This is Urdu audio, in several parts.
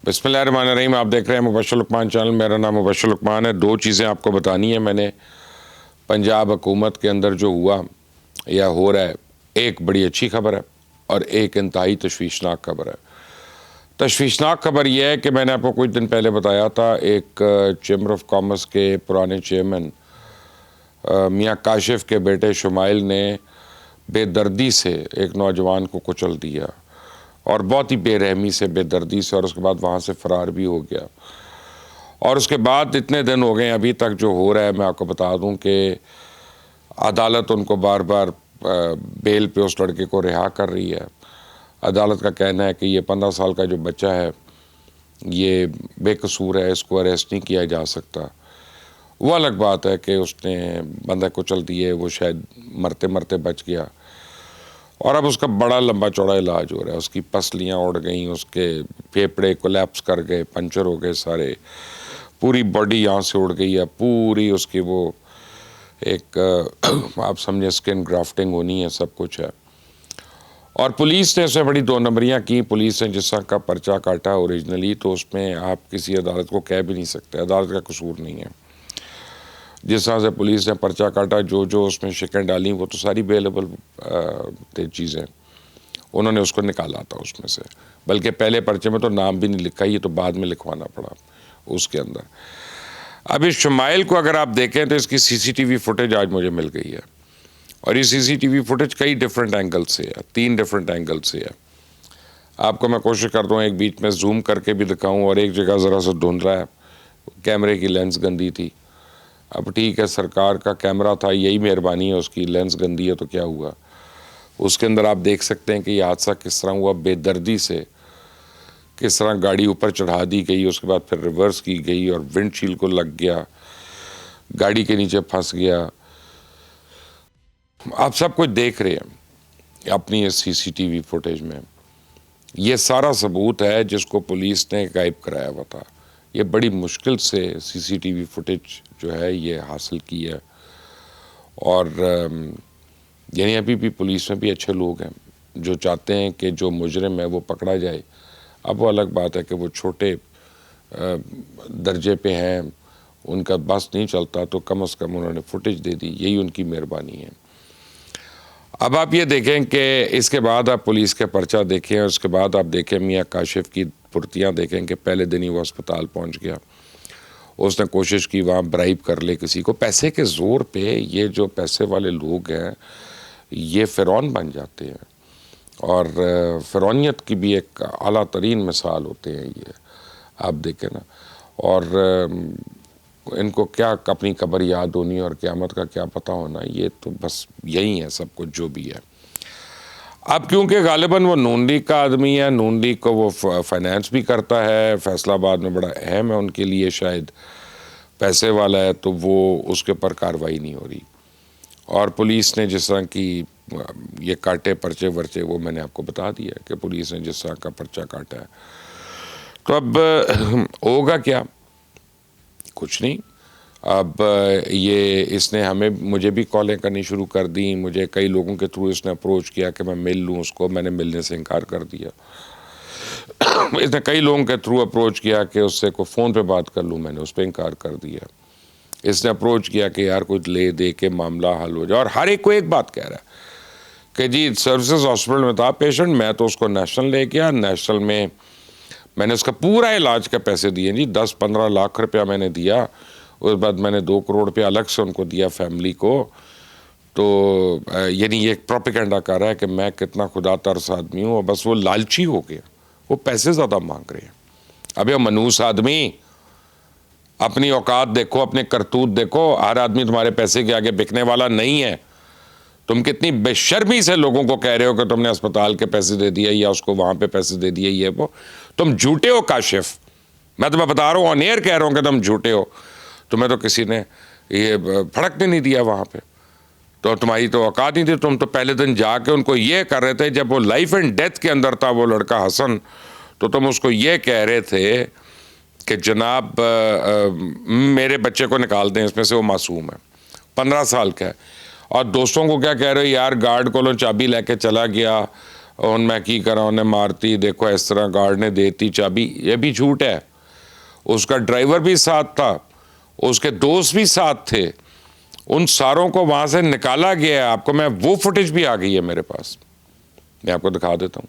بسم اللہ الرحمن الرحیم. آپ دیکھ رہے ہیں مبشر لقمان چینل. میرا نام مبشر لقمان ہے. دو چیزیں آپ کو بتانی ہیں میں نے. پنجاب حکومت کے اندر جو ہوا یا ہو رہا ہے، ایک بڑی اچھی خبر ہے اور ایک انتہائی تشویشناک خبر ہے. تشویشناک خبر یہ ہے کہ میں نے آپ کو کچھ دن پہلے بتایا تھا، ایک چیمبر آف کامرس کے پرانے چیئرمین میاں کاشف کے بیٹے شمائل نے بے دردی سے ایک نوجوان کو کچل دیا، اور بہت ہی بے رحمی سے، بے دردی سے، اور اس کے بعد وہاں سے فرار بھی ہو گیا. اور اس کے بعد اتنے دن ہو گئے ابھی تک جو ہو رہا ہے، میں آپ کو بتا دوں کہ عدالت ان کو بار بار بیل پہ اس لڑکے کو رہا کر رہی ہے. عدالت کا کہنا ہے کہ یہ 15 سال کا جو بچہ ہے یہ بے قصور ہے، اس کو اریسٹ نہیں کیا جا سکتا. وہ الگ بات ہے کہ اس نے بندہ کچل دیے، وہ شاید مرتے مرتے بچ گیا، اور اب اس کا بڑا لمبا چوڑا علاج ہو رہا ہے. اس کی پسلیاں اڑ گئیں، اس کے پھیپھڑے کولیپس کر گئے، پنچر ہو گئے سارے، پوری باڈی یہاں سے اڑ گئی ہے، پوری اس کی وہ ایک آپ سمجھیں اسکن گرافٹنگ ہونی ہے، سب کچھ ہے. اور پولیس نے اسے بڑی 2 نمبریاں کی. پولیس نے جس طرح کا پرچہ کاٹا اوریجنلی، تو اس میں آپ کسی عدالت کو کہہ بھی نہیں سکتے، عدالت کا قصور نہیں ہے. جس طرح سے پولیس نے پرچہ کاٹا، جو اس میں شکیں ڈالیں، وہ تو ساری اویلیبل تھے چیزیں، انہوں نے اس کو نکالا تھا اس میں سے. بلکہ پہلے پرچے میں تو نام بھی نہیں لکھا، یہ تو بعد میں لکھوانا پڑا اس کے اندر. اب اس شمائل کو اگر آپ دیکھیں تو اس کی سی سی ٹی وی فوٹیج آج مجھے مل گئی ہے، اور یہ سی سی ٹی وی فوٹیج کئی ڈیفرنٹ اینگل سے ہے، 3 ڈیفرنٹ اینگل سے ہے. آپ کو میں کوشش کرتا ہوں ایک بیچ میں زوم کر کے بھی دکھاؤں، اور ایک جگہ ذرا سا دھندلا ہے، کیمرے کی لینس گندی تھی. اب ٹھیک ہے، سرکار کا کیمرہ تھا، یہی مہربانی ہے اس کی، لینس گندی ہے تو کیا ہوا. اس کے اندر آپ دیکھ سکتے ہیں کہ یہ حادثہ کس طرح ہوا، بے دردی سے کس طرح گاڑی اوپر چڑھا دی گئی، اس کے بعد پھر ریورس کی گئی اور ونڈ شیلڈ کو لگ گیا، گاڑی کے نیچے پھنس گیا. آپ سب کچھ دیکھ رہے ہیں اپنی اس سی سی ٹی وی فوٹیج میں. یہ سارا ثبوت ہے جس کو پولیس نے غائب کرایا ہوا تھا. یہ بڑی مشکل سے سی سی ٹی وی فوٹیج جو ہے یہ حاصل کی ہے. اور یعنی ابھی بھی پولیس میں بھی اچھے لوگ ہیں جو چاہتے ہیں کہ جو مجرم ہے وہ پکڑا جائے. اب وہ الگ بات ہے کہ وہ چھوٹے درجے پہ ہیں، ان کا بس نہیں چلتا، تو کم از کم انہوں نے فوٹیج دے دی، یہی ان کی مہربانی ہے. اب آپ یہ دیکھیں کہ اس کے بعد آپ پولیس کے پرچہ دیکھیں، اور اس کے بعد آپ دیکھیں میاں کاشف کی پھرتیاں دیکھیں کہ پہلے دن ہی وہ اسپتال پہنچ گیا. اس نے کوشش کی وہاں برائب کر لے کسی کو. پیسے کے زور پہ یہ جو پیسے والے لوگ ہیں یہ فرعون بن جاتے ہیں، اور فرعونیت کی بھی ایک اعلیٰ ترین مثال ہوتے ہیں یہ. آپ دیکھیں نا، اور ان کو کیا اپنی قبر یاد ہونی اور قیامت کا کیا پتہ ہونا، یہ تو بس یہی ہے سب کچھ جو بھی ہے. اب کیونکہ غالباً وہ نون لیگ کا آدمی ہے، نون لیگ کو وہ فائنینس بھی کرتا ہے، فیصلہ آباد میں بڑا اہم ہے ان کے لیے، شاید پیسے والا ہے، تو وہ اس کے پر کارروائی نہیں ہو رہی. اور پولیس نے جس طرح کی یہ کاٹے پرچے ورچے، وہ میں نے آپ کو بتا دیا کہ پولیس نے جس طرح کا پرچہ کاٹا ہے. تو اب ہوگا کیا؟ کچھ نہیں. اب یہ اس نے مجھے بھی کالیں کرنی شروع کر دیں، مجھے کئی لوگوں کے تھرو اس نے اپروچ کیا کہ میں مل لوں اس کو. میں نے ملنے سے انکار کر دیا. اس نے کئی لوگوں کے تھرو اپروچ کیا کہ اس سے کوئی فون پہ بات کر لوں، میں نے اس پہ انکار کر دیا. اس نے اپروچ کیا کہ یار کوئی لے دے کے معاملہ حل ہو جائے، اور ہر ایک کو ایک بات کہہ رہا ہے کہ جی سروسز ہاسپٹل میں تھا پیشنٹ، میں تو اس کو نیشنل لے گیا، نیشنل میں نے اس کا پورا علاج کے پیسے دیے جی، 10-15 لاکھ روپیہ میں نے دیا. اس بعد میں نے 2 کروڑ روپیہ الگ سے ان کو دیا فیملی کو. تو یعنی یہ ایک پروپیگنڈا کر رہا ہے کہ میں کتنا خدا ترس آدمی ہوں، اور بس وہ لالچی ہو گیا، وہ پیسے زیادہ مانگ رہے ہیں. اب یہ منوس آدمی، اپنی اوقات دیکھو، اپنے کرتوت دیکھو. ہر آدمی تمہارے پیسے کے آگے بکنے والا نہیں ہے. تم کتنی بے شرمی سے لوگوں کو کہہ رہے ہو کہ تم نے اسپتال کے پیسے دے دیے یا اس کو وہاں پہ پیسے دے دیے، یہ وہ. تم جھوٹے ہو کاشف، میں تمہیں بتا رہا ہوں، آن ایئر کہہ رہا ہوں کہ تم جھوٹے ہو. تمہیں تو کسی نے یہ پھڑکنے نہیں دیا وہاں پہ، تو تمہاری تو اوقات نہیں تھی. تم تو پہلے دن جا کے ان کو یہ کر رہے تھے، جب وہ لائف اینڈ ڈیتھ کے اندر تھا وہ لڑکا حسن، تو تم اس کو یہ کہہ رہے تھے کہ جناب میرے بچے کو نکال دیں اس میں سے، وہ معصوم ہے، 15 سال کا ہے. اور دوستوں کو کیا کہہ رہے ہو، یار گارڈ کو چابی لے کے چلا گیا، اور میں کی کرا انہیں مارتی، دیکھو اس طرح گارڈ نے دیتی چابی، یہ بھی جھوٹ ہے. اس کا ڈرائیور بھی ساتھ تھا، اس کے دوست بھی ساتھ تھے، ان ساروں کو وہاں سے نکالا گیا ہے. آپ کو میں وہ فوٹیج بھی آ گئی ہے میرے پاس، میں آپ کو دکھا دیتا ہوں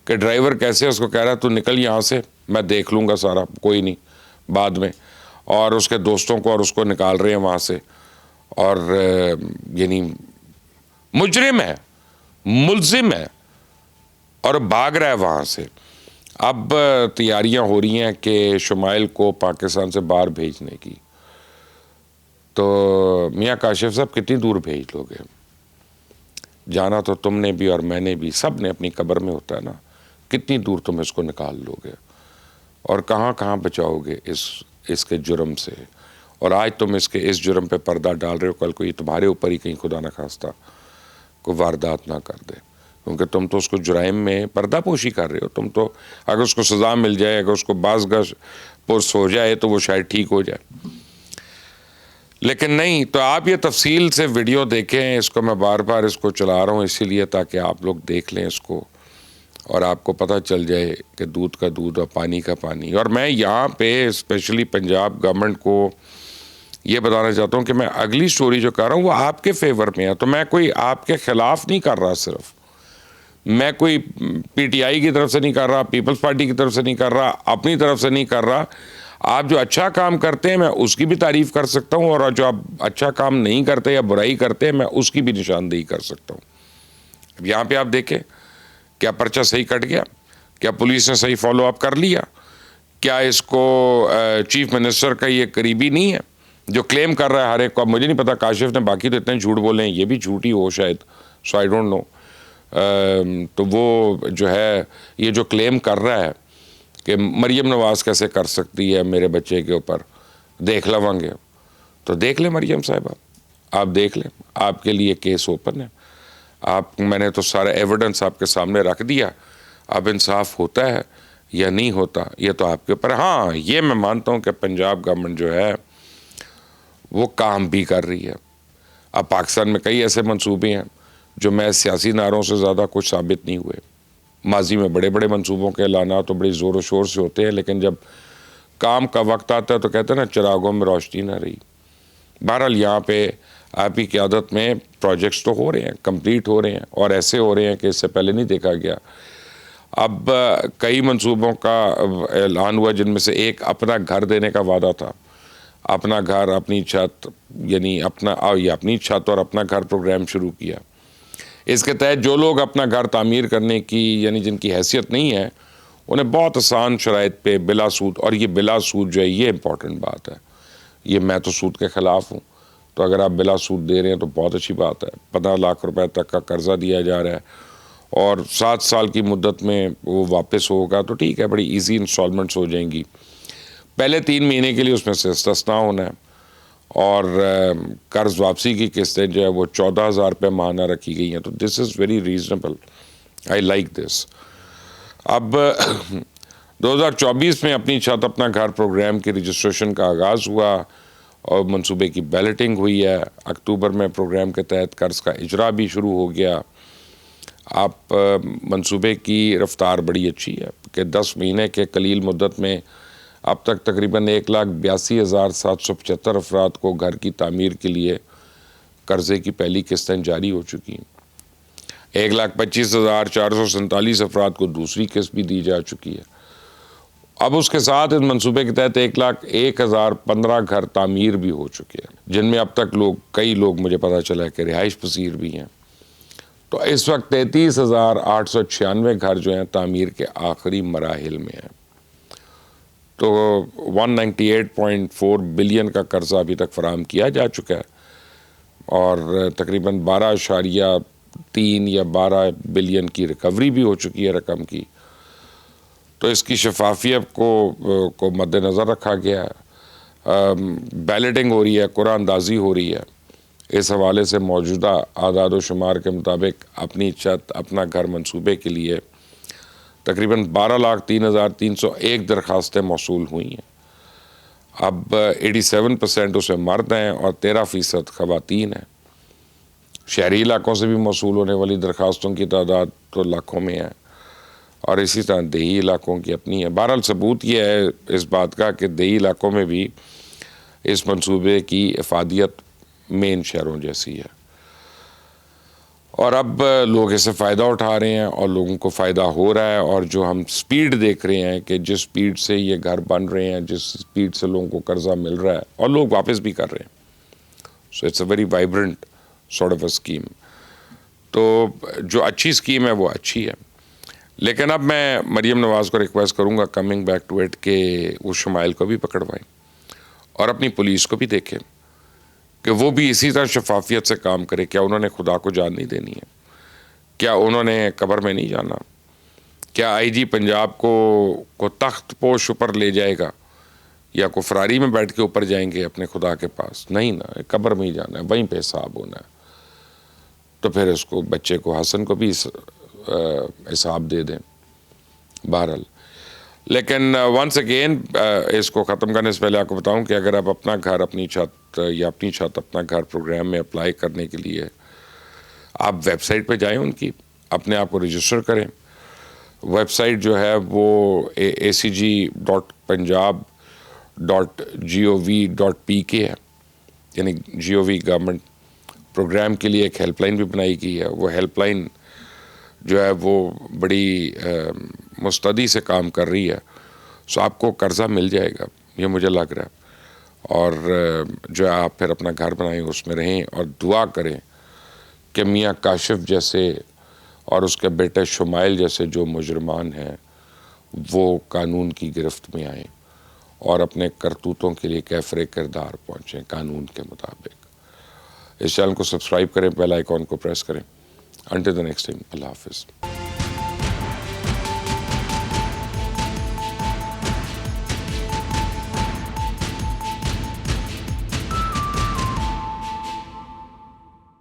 کہ ڈرائیور کیسے اس کو کہہ رہا ہے تو نکل یہاں سے، میں دیکھ لوں گا سارا، کوئی نہیں بعد میں. اور اس کے دوستوں کو اور اس کو نکال رہے ہیں وہاں سے. اور یعنی مجرم ہے، ملزم ہے، اور بھاگ رہا ہے وہاں سے. اب تیاریاں ہو رہی ہیں کہ شمائل کو پاکستان سے باہر بھیجنے کی. تو میاں کاشف صاحب کتنی دور بھیج لو گے؟ جانا تو تم نے بھی اور میں نے بھی، سب نے اپنی قبر میں ہوتا ہے نا. کتنی دور تم اس کو نکال لو گے اور کہاں کہاں بچاؤ گے اس کے جرم سے؟ اور آج تم اس جرم پہ پردہ ڈال رہے ہو، کل کو یہ تمہارے اوپر ہی کہیں خدا نہ خواستہ کوئی واردات نہ کر دے، کیونکہ تم تو اس کو جرائم میں پردہ پوشی کر رہے ہو. تم تو اگر اس کو سزا مل جائے، اگر اس کو باز گز پرس ہو جائے تو وہ شاید ٹھیک ہو جائے، لیکن نہیں. تو آپ یہ تفصیل سے ویڈیو دیکھیں، اس کو میں بار بار اس کو چلا رہا ہوں اسی لیے تاکہ آپ لوگ دیکھ لیں اس کو اور آپ کو پتہ چل جائے کہ دودھ کا دودھ اور پانی کا پانی. اور میں یہاں پہ اسپیشلی پنجاب گورنمنٹ کو یہ بتانا چاہتا ہوں کہ میں اگلی سٹوری جو کر رہا ہوں وہ آپ کے فیور میں ہے. تو میں کوئی آپ کے خلاف نہیں کر رہا، صرف میں کوئی پی ٹی آئی کی طرف سے نہیں کر رہا، پیپلز پارٹی کی طرف سے نہیں کر رہا، اپنی طرف سے نہیں کر رہا. آپ جو اچھا کام کرتے ہیں میں اس کی بھی تعریف کر سکتا ہوں، اور جو آپ اچھا کام نہیں کرتے یا برائی کرتے ہیں میں اس کی بھی نشاندہی کر سکتا ہوں. اب یہاں پہ آپ دیکھیں، کیا پرچہ صحیح کٹ گیا؟ کیا پولیس نے صحیح فالو اپ کر لیا؟ کیا اس کو چیف منسٹر کا یہ قریبی نہیں ہے جو کلیم کر رہا ہے ہر ایک کو؟ اب مجھے نہیں پتا کاشف نے باقی تو اتنے جھوٹ بولے ہیں، یہ بھی جھوٹ ہی ہو شاید، سو آئی ڈونٹ نو. تو وہ جو ہے یہ جو کلیم کر رہا ہے کہ مریم نواز کیسے کر سکتی ہے میرے بچے کے اوپر، دیکھ لوں گے. تو دیکھ لیں مریم صاحبہ، آپ دیکھ لیں، آپ کے لیے کیس اوپن ہے. میں نے تو سارا ایویڈنس آپ کے سامنے رکھ دیا. اب انصاف ہوتا ہے یا نہیں ہوتا یہ تو آپ کے اوپر. ہاں یہ میں مانتا ہوں کہ پنجاب گورنمنٹ جو ہے وہ کام بھی کر رہی ہے. اب پاکستان میں کئی ایسے منصوبے ہیں جو میں سیاسی نعروں سے زیادہ کچھ ثابت نہیں ہوئے. ماضی میں بڑے بڑے منصوبوں کے اعلانات تو بڑی زور و شور سے ہوتے ہیں، لیکن جب کام کا وقت آتا ہے تو کہتے ہیں نا چراغوں میں روشنی نہ رہی. بہرحال یہاں پہ آپ کی قیادت میں پروجیکٹس تو ہو رہے ہیں، کمپلیٹ ہو رہے ہیں، اور ایسے ہو رہے ہیں کہ اس سے پہلے نہیں دیکھا گیا. اب کئی منصوبوں کا اعلان ہوا جن میں سے ایک اپنا گھر دینے کا وعدہ تھا. اپنا گھر، اپنی چھت، یعنی اپنی چھت اور اپنا گھر پروگرام شروع کیا. اس کے تحت جو لوگ اپنا گھر تعمیر کرنے کی یعنی جن کی حیثیت نہیں ہے انہیں بہت آسان شرائط پہ بلا سود، اور یہ بلا سود جو ہے یہ امپورٹنٹ بات ہے. یہ میں تو سود کے خلاف ہوں، تو اگر آپ بلا سود دے رہے ہیں تو بہت اچھی بات ہے. 15 لاکھ روپے تک کا قرضہ دیا جا رہا ہے اور 7 سال کی مدت میں وہ واپس ہوگا تو ٹھیک ہے، بڑی ایزی انسٹالمنٹس ہو جائیں گی. پہلے 3 مہینے کے لیے اس میں سے استثناء ہونا ہے، اور قرض واپسی کی قسطیں جو ہے وہ 14,000 روپے ماہانہ رکھی گئی ہیں. تو this is very reasonable, I like this. اب 2024 میں اپنی چھت اپنا گھر پروگرام کی رجسٹریشن کا آغاز ہوا اور منصوبے کی بیلٹنگ ہوئی ہے. اکتوبر میں پروگرام کے تحت قرض کا اجرا بھی شروع ہو گیا. آپ منصوبے کی رفتار بڑی اچھی ہے کہ 10 مہینے کے قلیل مدت میں اب تک تقریباً 1,82,775 افراد کو گھر کی تعمیر کے لیے قرضے کی پہلی قسطیں جاری ہو چکی ہیں. 1,25,447 افراد کو دوسری قسط بھی دی جا چکی ہے. اب اس کے ساتھ اس منصوبے کے تحت 1,01,015 گھر تعمیر بھی ہو چکے ہیں، جن میں اب تک کئی لوگ مجھے پتہ چلا ہے کہ رہائش پذیر بھی ہیں. تو اس وقت 33,896 گھر جو ہیں تعمیر کے آخری مراحل میں ہیں. تو 198.4 بلین کا قرضہ ابھی تک فراہم کیا جا چکا ہے، اور تقریباً 12.3 یا 12 بلین کی ریکوری بھی ہو چکی ہے رقم کی. تو اس کی شفافیت کو مد نظر رکھا گیا ہے. بیلٹنگ ہو رہی ہے، قرعہ اندازی ہو رہی ہے. اس حوالے سے موجودہ اعداد و شمار کے مطابق اپنی چھت اپنا گھر منصوبے کے لیے تقریباً 12,03,301 درخواستیں موصول ہوئی ہیں. اب 87% اس میں مرد ہیں اور 13% خواتین ہیں. شہری علاقوں سے بھی موصول ہونے والی درخواستوں کی تعداد تو لاکھوں میں ہے، اور اسی طرح دیہی علاقوں کی اپنی ہے۔ بہرحال ثبوت یہ ہے اس بات کا کہ دیہی علاقوں میں بھی اس منصوبے کی افادیت مین شہروں جیسی ہے، اور اب لوگ اس سے فائدہ اٹھا رہے ہیں اور لوگوں کو فائدہ ہو رہا ہے، اور جو ہم سپیڈ دیکھ رہے ہیں کہ جس سپیڈ سے یہ گھر بن رہے ہیں، جس سپیڈ سے لوگوں کو قرضہ مل رہا ہے اور لوگ واپس بھی کر رہے ہیں، so it's a very vibrant sort of a scheme. تو جو اچھی اسکیم ہے وہ اچھی ہے، لیکن اب میں مریم نواز کو ریکویسٹ کروں گا کمنگ بیک ٹو اٹ کہ وہ شمائل کو بھی پکڑوائیں اور اپنی پولیس کو بھی دیکھیں کہ وہ بھی اسی طرح شفافیت سے کام کرے۔ کیا انہوں نے خدا کو جان نہیں دینی ہے؟ کیا انہوں نے قبر میں نہیں جانا؟ کیا آئی جی پنجاب کو تخت پوش اوپر لے جائے گا یا کو فراری میں بیٹھ کے اوپر جائیں گے اپنے خدا کے پاس؟ نہیں نا، قبر میں ہی جانا ہے، وہیں پہ حساب ہونا ہے۔ تو پھر اس کو بچے کو حسن کو بھی حساب دے دیں بہرحال۔ لیکن ونس اگین اس کو ختم کرنے سے پہلے آپ کو بتاؤں کہ اگر آپ اپنا گھر اپنی چھت یا اپنی چھت اپنا گھر پروگرام میں اپلائی کرنے کے لیے آپ ویب سائٹ پہ جائیں، ان کی اپنے آپ کو رجسٹر کریں۔ ویب سائٹ جو ہے وہ acg.punjab.gov.pk ہے، یعنی GOV گورنمنٹ پروگرام کے لیے ایک ہیلپ لائن بھی بنائی گئی ہے۔ وہ ہیلپ لائن جو ہے وہ بڑی مستعدی سے کام کر رہی ہے، سو آپ کو قرضہ مل جائے گا، یہ مجھے لگ رہا ہے۔ اور جو ہے آپ پھر اپنا گھر بنائیں، اس میں رہیں اور دعا کریں کہ میاں کاشف جیسے اور اس کے بیٹے شمائل جیسے جو مجرمان ہیں وہ قانون کی گرفت میں آئیں اور اپنے کرتوتوں کے لیے کیفر کردار پہنچیں قانون کے مطابق۔ اس چینل کو سبسکرائب کریں، بیل آئیکن کو پریس کریں۔ انٹل دی نیکسٹ ٹائم، اللہ حافظ۔